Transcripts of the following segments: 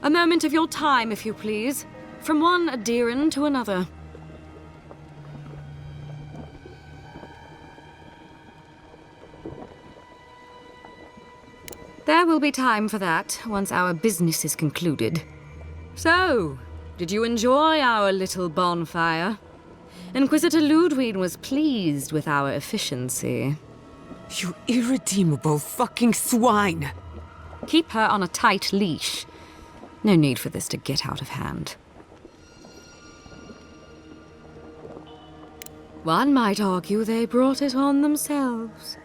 A moment of your time, if you please. From one adherent to another. There will be time for that once our business is concluded. So, did you enjoy our little bonfire? Inquisitor Ludwig was pleased with our efficiency. You irredeemable fucking swine! Keep her on a tight leash. No need for this to get out of hand. One might argue they brought it on themselves.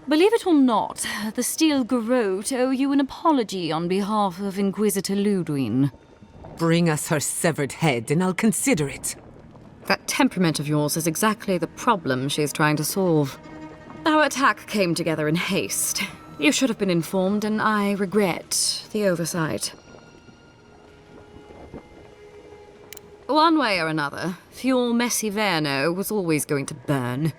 Believe it or not, the Steel Garrote owe you an apology on behalf of Inquisitor Ludwig. Bring us her severed head and I'll consider it. That temperament of yours is exactly the problem she's trying to solve. Our attack came together in haste. You should have been informed, and I regret the oversight. One way or another, Fuel Messiverno was always going to burn.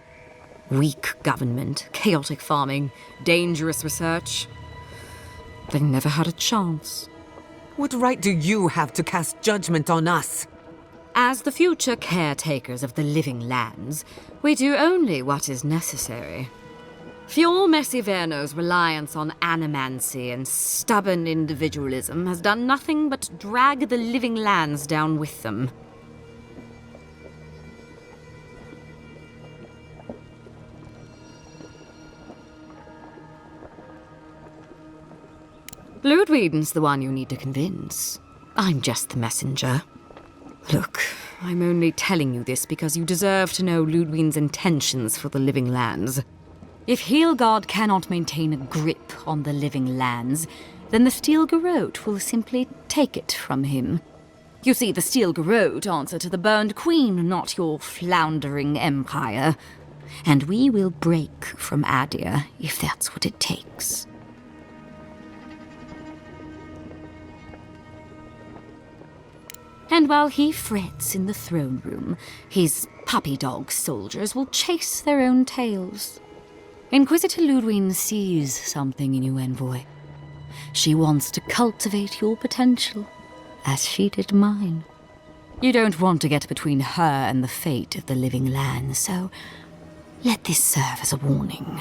Weak government, chaotic farming, dangerous research. They never had a chance. What right do you have to cast judgment on us? As the future caretakers of the living lands, we do only what is necessary. Fuel Messiverno's reliance on animancy and stubborn individualism has done nothing but drag the living lands down with them. Ludwig's the one you need to convince. I'm just the messenger. Look, I'm only telling you this because you deserve to know Ludwig's intentions for the living lands. If Heelgard cannot maintain a grip on the living lands, then the Steel Garrote will simply take it from him. You see, the Steel Garrote answer to the Burned Queen, not your floundering empire. And we will break from Adir if that's what it takes. And while he frets in the throne room, his puppy dog soldiers will chase their own tails. Inquisitor Ludwig sees something in you, Envoy. She wants to cultivate your potential, as she did mine. You don't want to get between her and the fate of the living land, so let this serve as a warning.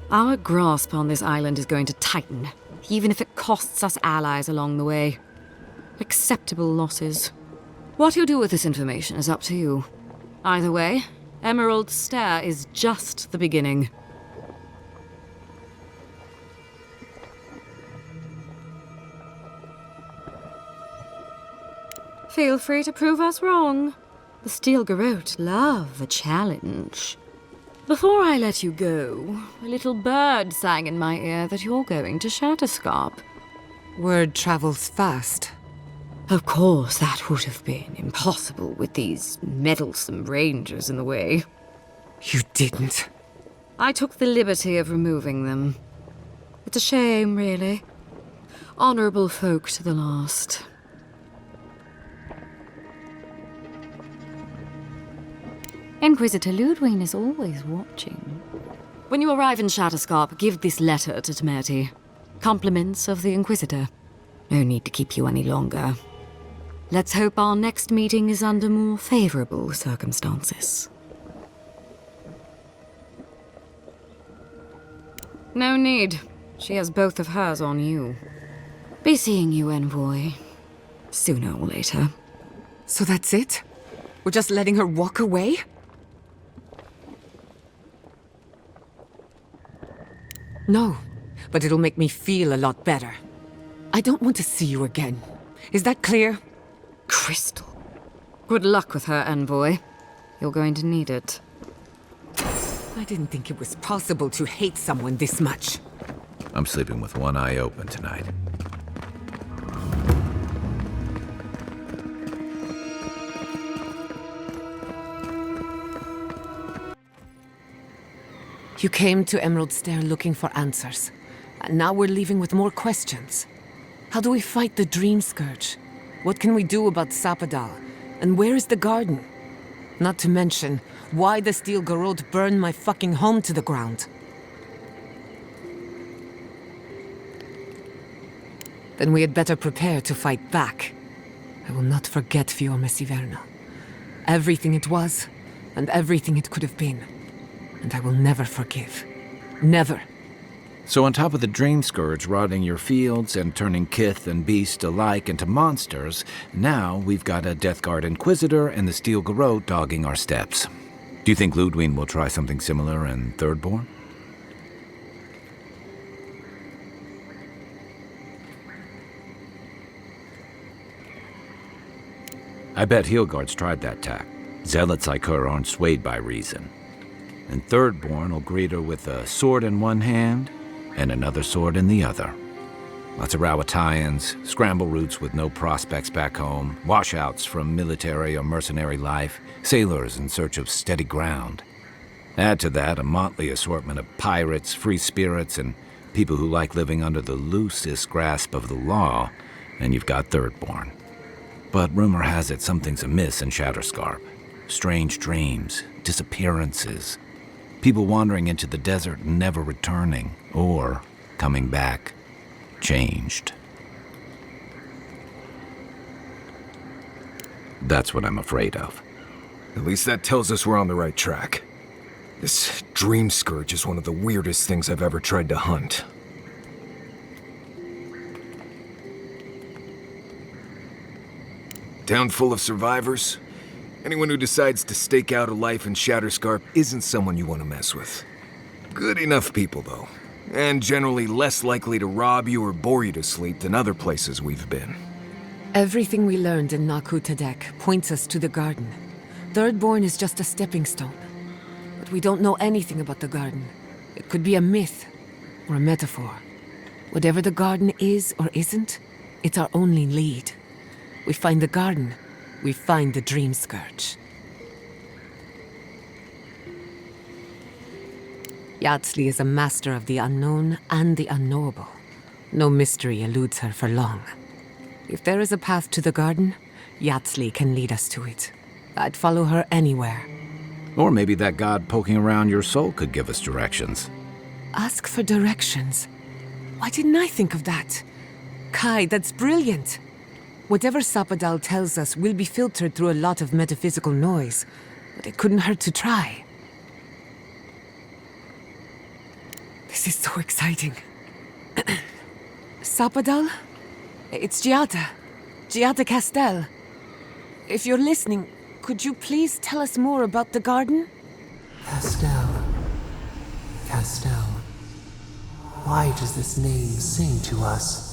Our grasp on this island is going to tighten, even if it costs us allies along the way. Acceptable losses. What you do with this information is up to you. Either way, Emerald Stair is just the beginning. Feel free to prove us wrong. The Steel Garrote love a challenge. Before I let you go, a little bird sang in my ear that you're going to Shatterscarp. Word travels fast. Of course, that would have been impossible with these meddlesome rangers in the way. You didn't. I took the liberty of removing them. It's a shame, really. Honorable folk to the last. Inquisitor Ludwig is always watching. When you arrive in Shatterscarp, give this letter to Temerty. Compliments of the Inquisitor. No need to keep you any longer. Let's hope our next meeting is under more favorable circumstances. No need. She has both of hers on you. Be seeing you, Envoy. Sooner or later. So that's it? We're just letting her walk away? No, but it'll make me feel a lot better. I don't want to see you again. Is that clear? Crystal. Good luck with her, Envoy. You're going to need it. I didn't think it was possible to hate someone this much. I'm sleeping with one eye open tonight. You came to Emerald Stair looking for answers. And now we're leaving with more questions. How do we fight the Dream Scourge? What can we do about Sapadal? And where is the garden? Not to mention, why the Steel Garrote burned my fucking home to the ground. Then we had better prepare to fight back. I will not forget Fiorme Siverno. Everything it was, and everything it could have been. And I will never forgive. Never. So on top of the dream scourge rotting your fields and turning kith and beast alike into monsters, now we've got a Death Guard Inquisitor and the Steel Garrote dogging our steps. Do you think Ludwig will try something similar in Thirdborn? I bet Heelguard's tried that tack. Zealots like her aren't swayed by reason. And Thirdborn will greet her with a sword in one hand and another sword in the other. Lots of Rawatayans, scramble routes with no prospects back home, washouts from military or mercenary life, sailors in search of steady ground. Add to that a motley assortment of pirates, free spirits, and people who like living under the loosest grasp of the law, and you've got Thirdborn. But rumor has it something's amiss in Shatterscarp. Strange dreams, disappearances, people wandering into the desert and never returning, or coming back changed. That's what I'm afraid of. At least that tells us we're on the right track. This dream scourge is one of the weirdest things I've ever tried to hunt. Town full of survivors. Anyone who decides to stake out a life in Shatterscarp isn't someone you want to mess with. Good enough people, though. And generally less likely to rob you or bore you to sleep than other places we've been. Everything we learned in Naku Tadek points us to the garden. Thirdborn is just a stepping stone. But we don't know anything about the garden. It could be a myth or a metaphor. Whatever the garden is or isn't, it's our only lead. We find the garden, we find the dream scourge. Yatsley is a master of the unknown and the unknowable. No mystery eludes her for long. If there is a path to the garden, Yatsley can lead us to it. I'd follow her anywhere. Or maybe that god poking around your soul could give us directions. Ask for directions. Why didn't I think of that? Kai, that's brilliant. Whatever Sapadal tells us will be filtered through a lot of metaphysical noise, but it couldn't hurt to try. This is so exciting. Sapadal? It's Giada. Giada Castel. If you're listening, could you please tell us more about the garden? Castel. Castel. Why does this name sing to us?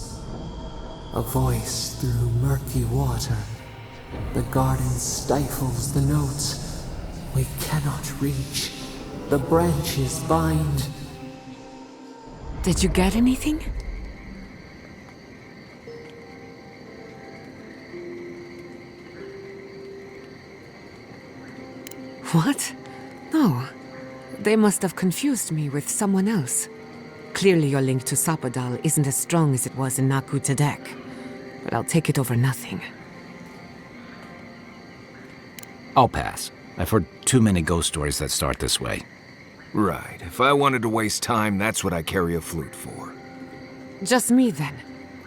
A voice through murky water. The garden stifles the notes. We cannot reach. The branches bind. Did you get anything? What? No. They must have confused me with someone else. Clearly your link to Sapadal isn't as strong as it was in Naku Tadek, but I'll take it over nothing. I'll pass. I've heard too many ghost stories that start this way. Right. If I wanted to waste time, that's what I carry a flute for. Just me then?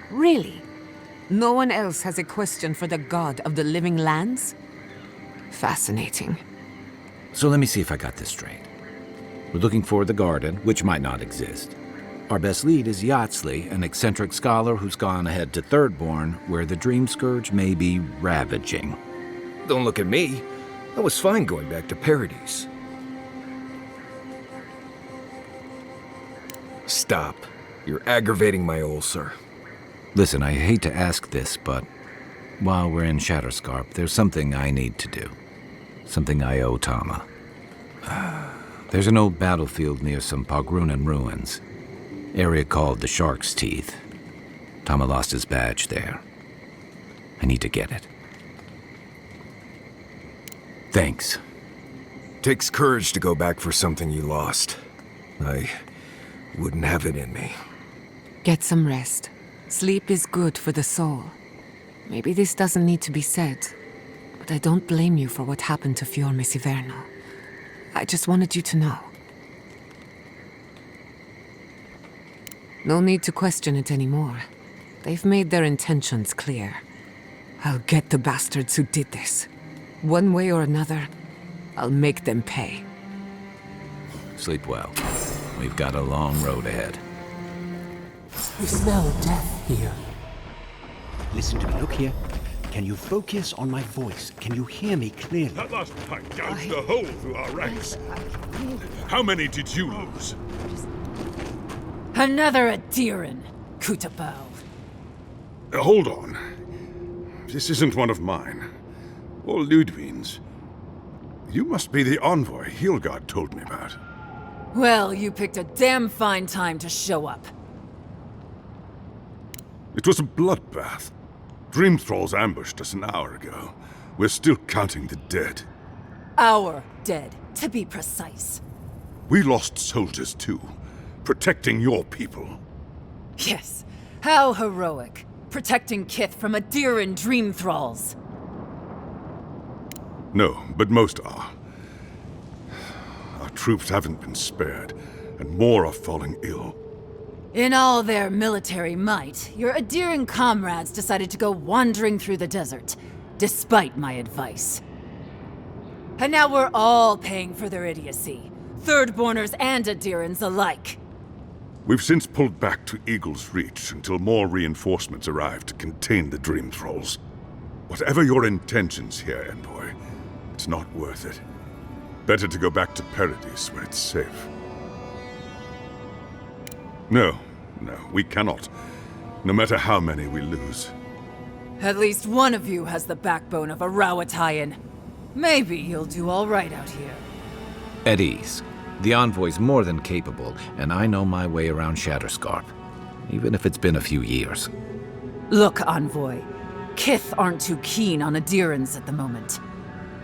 Really? No one else has a question for the god of the living lands? Fascinating. So let me see if I got this straight. We're looking for the garden, which might not exist. Our best lead is Yatsley, an eccentric scholar who's gone ahead to Thirdborn, where the dream scourge may be ravaging. Don't look at me. I was fine going back to Paradise. Stop. You're aggravating my ulcer. Listen, I hate to ask this, but while we're in Shatterscarp, there's something I need to do. Something I owe Tama. There's an old battlefield near some Pogrunan ruins. Area called the Shark's Teeth. Tama lost his badge there. I need to get it. Thanks. Takes courage to go back for something you lost. I wouldn't have it in me. Get some rest. Sleep is good for the soul. Maybe this doesn't need to be said, but I don't blame you for what happened to Fiorme Siverno. I just wanted you to know. No need to question it anymore. They've made their intentions clear. I'll get the bastards who did this. One way or another, I'll make them pay. Sleep well. We've got a long road ahead. We smell death here. Listen to me, look here. Can you focus on my voice? Can you hear me clearly? That last fight gouged a hole through our ranks. How many did you lose? Another Adiran, Kutabao. Hold on. This isn't one of mine. Or Ludwig's. You must be the envoy Hilgard told me about. Well, you picked a damn fine time to show up. It was a bloodbath. Dream Thralls ambushed us an hour ago. We're still counting the dead. Our dead, to be precise. We lost soldiers too, protecting your people. Yes, how heroic. Protecting Kith from Adiran Dream Thralls. No, but most are. Our troops haven't been spared, and more are falling ill. In all their military might, your Adiran comrades decided to go wandering through the desert, despite my advice. And now we're all paying for their idiocy, Thirdborners and Adirans alike. We've since pulled back to Eagle's Reach until more reinforcements arrive to contain the Dream Thralls. Whatever your intentions here, Envoy, it's not worth it. Better to go back to Paradise where it's safe. No, we cannot. No matter how many we lose. At least one of you has the backbone of a Rawatayan. Maybe you'll do all right out here. At ease. The envoy's more than capable, and I know my way around Shatterscarp, even if it's been a few years. Look, Envoy. Kith aren't too keen on Adirans at the moment.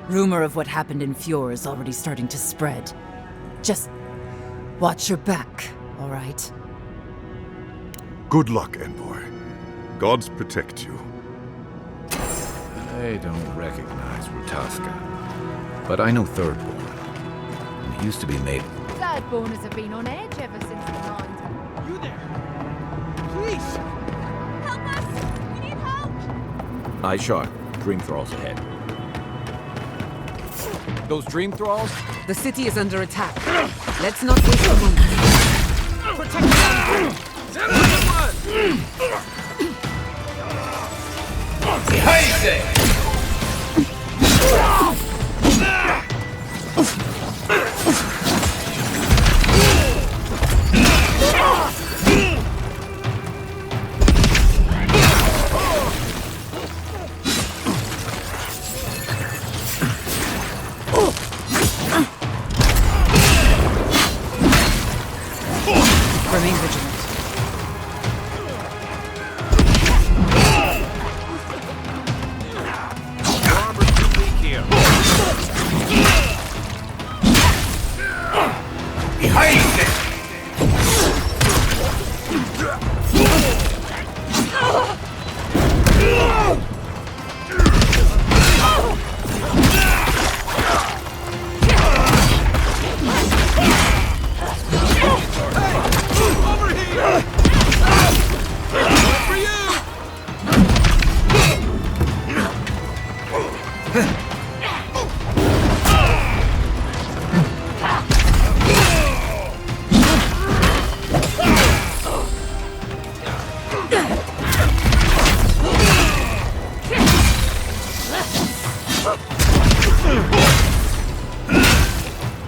Rumor of what happened in Fjord is already starting to spread. Just watch your back, all right? Good luck, Envoy. Gods protect you. I don't recognize Rutaska, but I know Thirdborn. And he used to be made. Thirdborners have been on edge ever since the 90s. You there? Please! Help us! We need help! Eye shot. Dream Thralls ahead. Those Dream Thralls? The city is under attack. Let's not waste a moment. Protect Remain vigilant. Armor's too weak here. Behind it!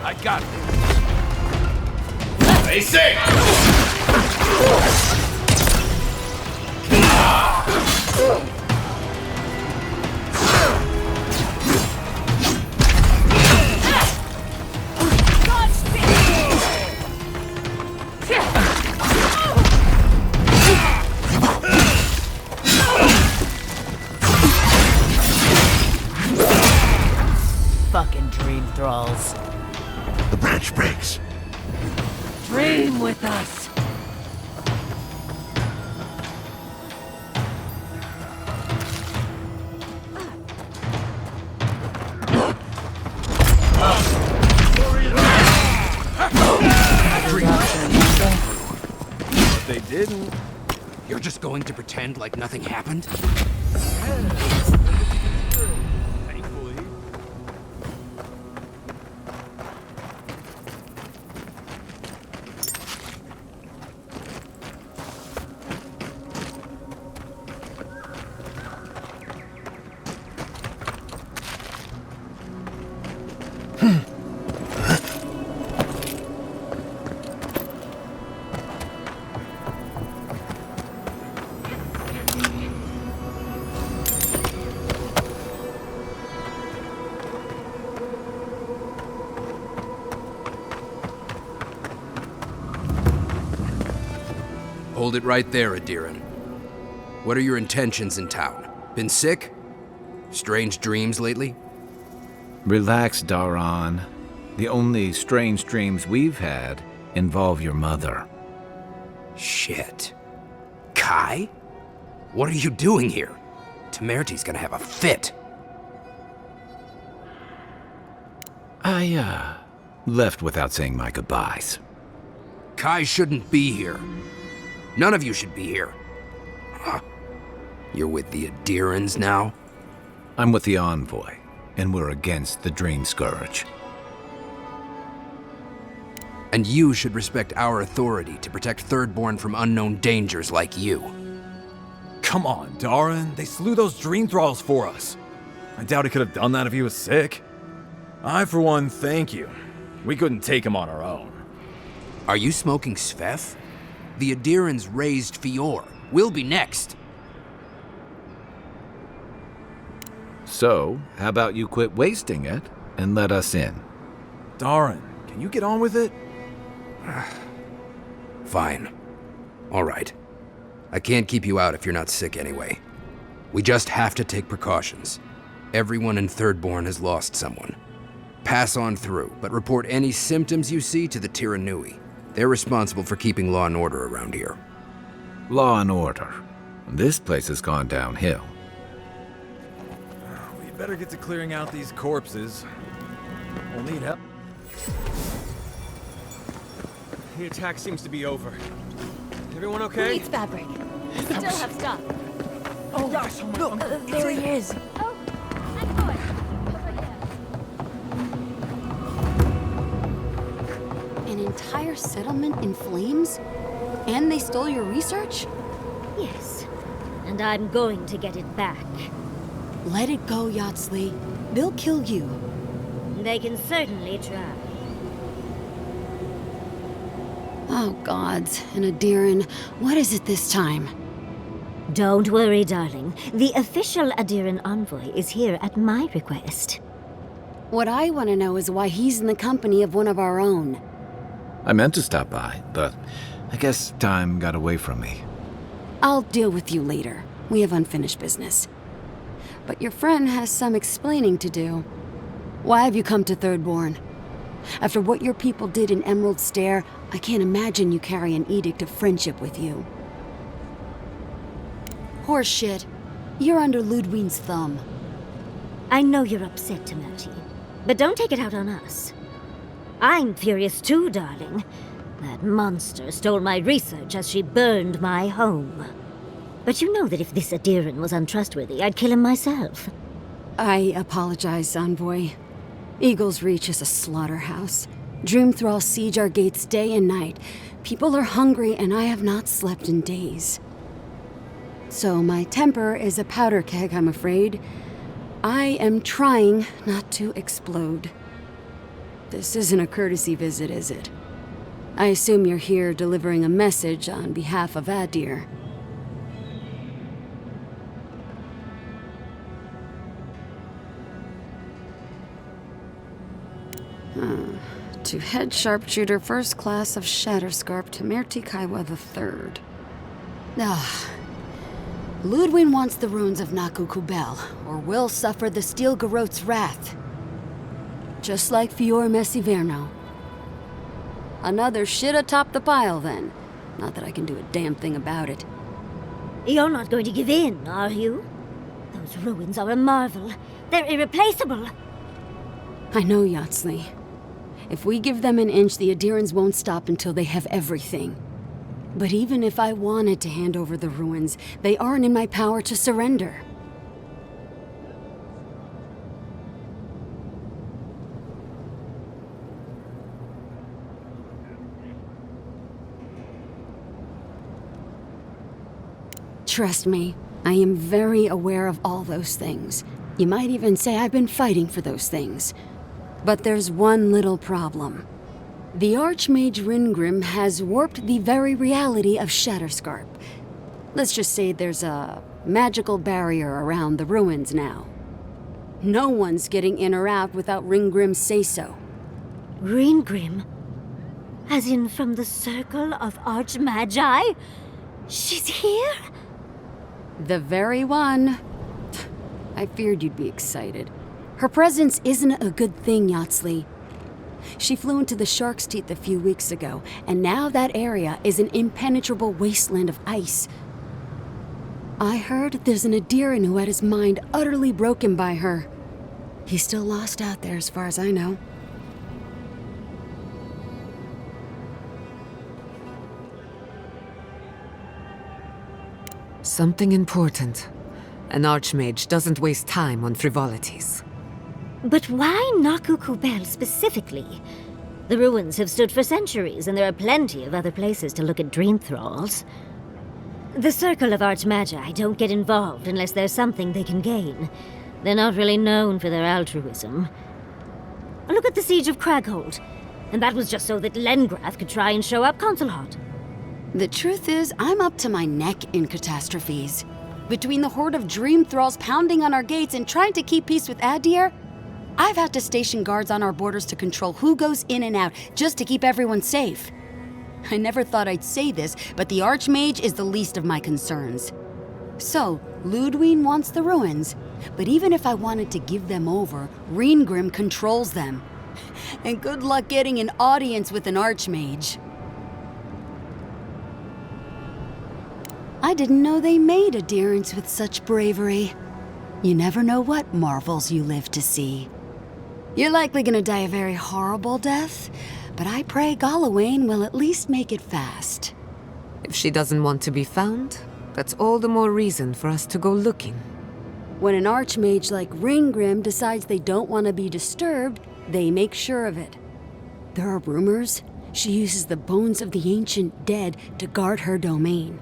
I got it. Stay safe! Fucking Dream Thralls. The branch breaks. Dream with us! But they didn't. You're You're just going to pretend like nothing happened? Hold it right there, Adiran. What are your intentions in town? Been sick? Strange dreams lately? Relax, Daran. The only strange dreams we've had involve your mother. Shit. Kai? What are you doing here? Temerty's gonna have a fit. I, left without saying my goodbyes. Kai shouldn't be here. None of you should be here. Huh. You're with the Adirans now? I'm with the Envoy, and we're against the Dream Scourge. And you should respect our authority to protect Thirdborn from unknown dangers like you. Come on, Daran. They slew those dream thralls for us. I doubt he could have done that if he was sick. I, for one, thank you. We couldn't take him on our own. Are you smoking Sveth? The Adirans raised Fior. We'll be next. So, how about you quit wasting it and let us in? Daran, can you get on with it? Fine. All right. I can't keep you out if you're not sick anyway. We just have to take precautions. Everyone in Thirdborn has lost someone. Pass on through, but report any symptoms you see to the Tiranui. They're responsible for keeping law and order around here. Law and order. This place has gone downhill. We better get to clearing out these corpses. We'll need help. The attack seems to be over. Everyone okay? Needs fabric. We still have stuff. Oh gosh, Look, there he is. Oh, I'm going. Over here. An entire settlement in flames? And they stole your research? Yes, and I'm going to get it back. Let it go, Yatsley. They'll kill you. They can certainly try. Oh, gods. And Adiran, what is it this time? Don't worry, darling. The official Adiran envoy is here at my request. What I want to know is why he's in the company of one of our own. I meant to stop by, but I guess time got away from me. I'll deal with you later. We have unfinished business. But your friend has some explaining to do. Why have you come to Thirdborn? After what your people did in Emerald Stair, I can't imagine you carry an edict of friendship with you. Horseshit. You're under Ludwig's thumb. I know you're upset, Temerty, but don't take it out on us. I'm furious too, darling. That monster stole my research as she burned my home. But you know that if this Adiran was untrustworthy, I'd kill him myself. I apologize, Envoy. Eagle's Reach is a slaughterhouse. Dreamthralls siege our gates day and night. People are hungry, and I have not slept in days. So my temper is a powder keg, I'm afraid. I am trying not to explode. This isn't a courtesy visit, is it? I assume you're here delivering a message on behalf of Adir. To head sharpshooter first class of Shatterscarp Temerty Kaiwa III. Ludwig wants the ruins of Naku Kubel, or will suffer the Steel Garot's wrath. Just like Fior Messiverno. Another shit atop the pile, then. Not that I can do a damn thing about it. You're not going to give in, are you? Those ruins are a marvel. They're irreplaceable. I know, Yatsley. If we give them an inch, the Adirans won't stop until they have everything. But even if I wanted to hand over the ruins, they aren't in my power to surrender. Trust me, I am very aware of all those things. You might even say I've been fighting for those things. But there's one little problem. The Archmage Ringrim has warped the very reality of Shatterscarp. Let's just say there's a magical barrier around the ruins now. No one's getting in or out without Ringrim's say-so. Ringrim? As in from the Circle of Archmagi? She's here? The very one. I feared you'd be excited. Her presence isn't a good thing, Yatsley. She flew into the Shark's Teeth a few weeks ago, and now that area is an impenetrable wasteland of ice. I heard there's an Adiran who had his mind utterly broken by her. He's still lost out there as far as I know. Something important. An Archmage doesn't waste time on frivolities. But why Nakukubel specifically? The ruins have stood for centuries, and there are plenty of other places to look at dream thralls. The Circle of Archmagi don't get involved unless there's something they can gain. They're not really known for their altruism. Look at the Siege of Craghold. And that was just so that Lengrath could try and show up Consulhot. The truth is, I'm up to my neck in catastrophes. Between the horde of dream thralls pounding on our gates and trying to keep peace with Adir, I've had to station guards on our borders to control who goes in and out, just to keep everyone safe. I never thought I'd say this, but the Archmage is the least of my concerns. So, Ludwine wants the ruins, but even if I wanted to give them over, Ringrim controls them. And good luck getting an audience with an Archmage. I didn't know they made adherents with such bravery. You never know what marvels you live to see. You're likely gonna die a very horrible death, but I pray Galawain will at least make it fast. If she doesn't want to be found, that's all the more reason for us to go looking. When an Archmage like Ringgrim decides they don't want to be disturbed, they make sure of it. There are rumors she uses the bones of the ancient dead to guard her domain.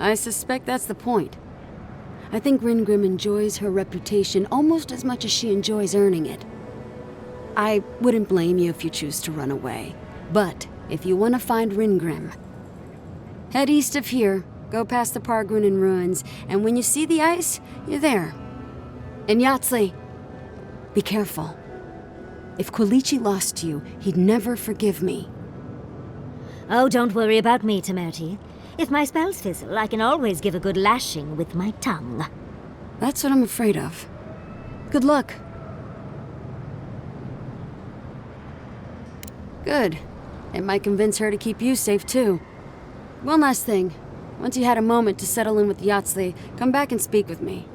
I suspect that's the point. I think Ringrim enjoys her reputation almost as much as she enjoys earning it. I wouldn't blame you if you choose to run away. But if you want to find Ringrim, head east of here, go past the Pargunin ruins, and when you see the ice, you're there. And Yatsley, be careful. If Quilichi lost you, he'd never forgive me. Oh, don't worry about me, Temerti. If my spells fizzle, I can always give a good lashing with my tongue. That's what I'm afraid of. Good luck. Good. It might convince her to keep you safe, too. One last thing. Once you had a moment to settle in with Yatsley, come back and speak with me.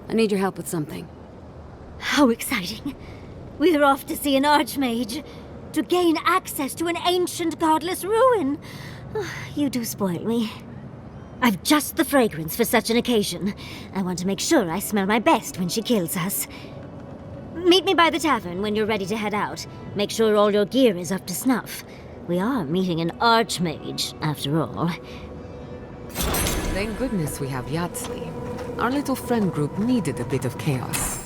I need your help with something. How exciting. We're off to see an Archmage. To gain access to an ancient godless ruin. You do spoil me. I've just the fragrance for such an occasion. I want to make sure I smell my best when she kills us. Meet me by the tavern when you're ready to head out. Make sure all your gear is up to snuff. We are meeting an Archmage, after all. Thank goodness we have Yatsley. Our little friend group needed a bit of chaos.